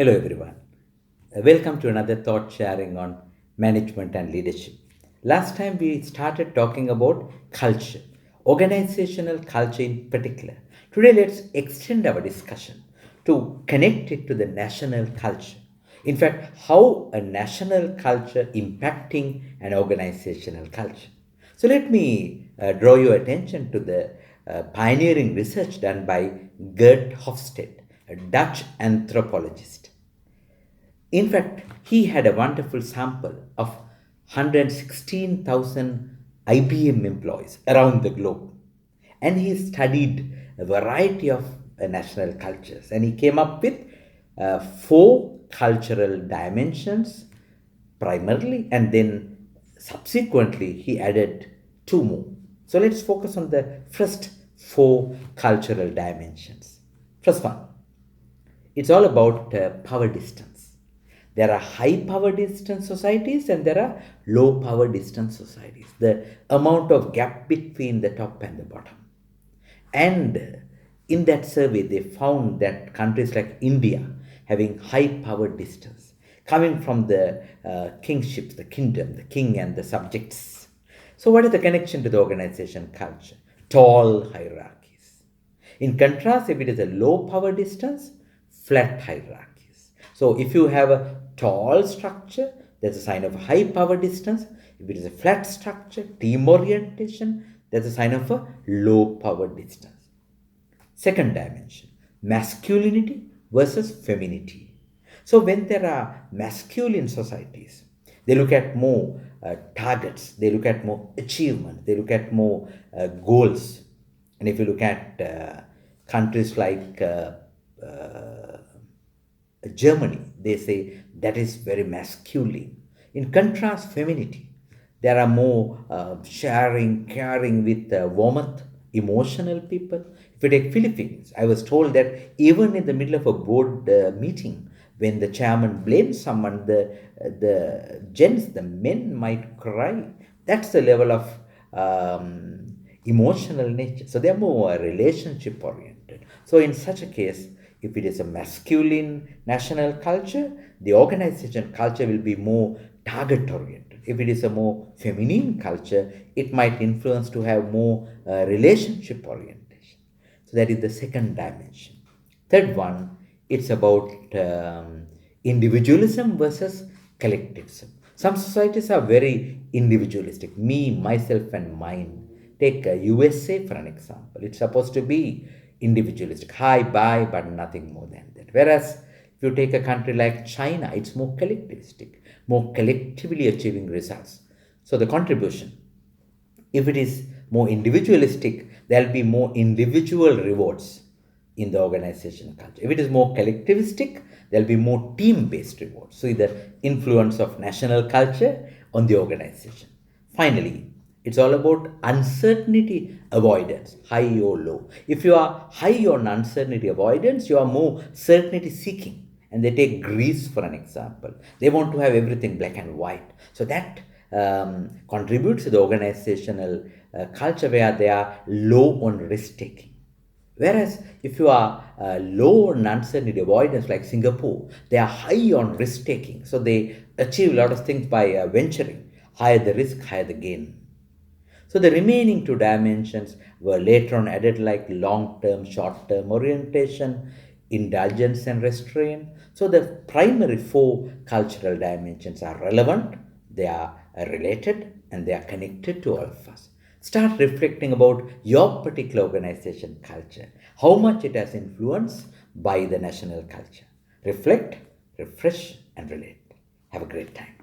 Hello, everyone. Welcome to another thought sharing on management and leadership. Last time we started talking about culture, organizational culture in particular. Today, let's extend our discussion to connect it to the national culture. In fact, how a national culture impacting an organizational culture. So let me draw your attention to the pioneering research done by Gert Hofstede, a Dutch anthropologist. In fact, he had a wonderful sample of 116,000 IBM employees around the globe. And he studied a variety of national cultures. And he came up with four cultural dimensions primarily, and then subsequently he added two more. So let's focus on the first four cultural dimensions. First one, it's all about power distance. There are high power distance societies and there are low power distance societies. The amount of gap between the top and the bottom. And in that survey, they found that countries like India having high power distance, coming from the kingships, the kingdom, the king and the subjects. So, what is the connection to the organization culture? Tall hierarchies. In contrast, if it is a low power distance, flat hierarchies. So, if you have a tall structure, that's a sign of high power distance. If it is a flat structure, team orientation, that's a sign of a low power distance. Second dimension, masculinity versus femininity. So, when there are masculine societies, they look at more targets, they look at more achievement, they look at more goals. And if you look at countries like Germany, they say that is very masculine. In contrast, femininity, there are more sharing, caring with warmth, emotional people. If you take Philippines, I was told that even in the middle of a board meeting, when the chairman blames someone, the gents, the men might cry. That's the level of emotional nature. So they are more relationship oriented. So in such a case, if it is a masculine national culture, the organization culture will be more target oriented. If it is a more feminine culture, it might influence to have more relationship orientation. So that is the second dimension. Third one, it's about individualism versus collectivism. Some societies are very individualistic, me, myself, and mine. Take USA for an example. It's supposed to be individualistic, hi, bye, but nothing more than that. Whereas if you take a country like China, it's more collectivistic, more collectively achieving results. So the contribution, if it is more individualistic, there'll be more individual rewards in the organizational culture. If it is more collectivistic, there'll be more team based rewards. So, the influence of national culture on the organization. Finally, it's all about uncertainty avoidance, high or low. If you are high on uncertainty avoidance, you are more certainty seeking. And they take Greece for an example. They want to have everything black and white. So that contributes to the organizational culture where they are low on risk taking. Whereas if you are low on uncertainty avoidance like Singapore, they are high on risk taking. So they achieve a lot of things by venturing. Higher the risk, higher the gain. So the remaining two dimensions were later on added like long-term, short-term orientation, indulgence and restraint. So the primary four cultural dimensions are relevant, they are related, and they are connected to all of us. Start reflecting about your particular organization culture, how much it has influenced by the national culture. Reflect, refresh, and relate. Have a great time.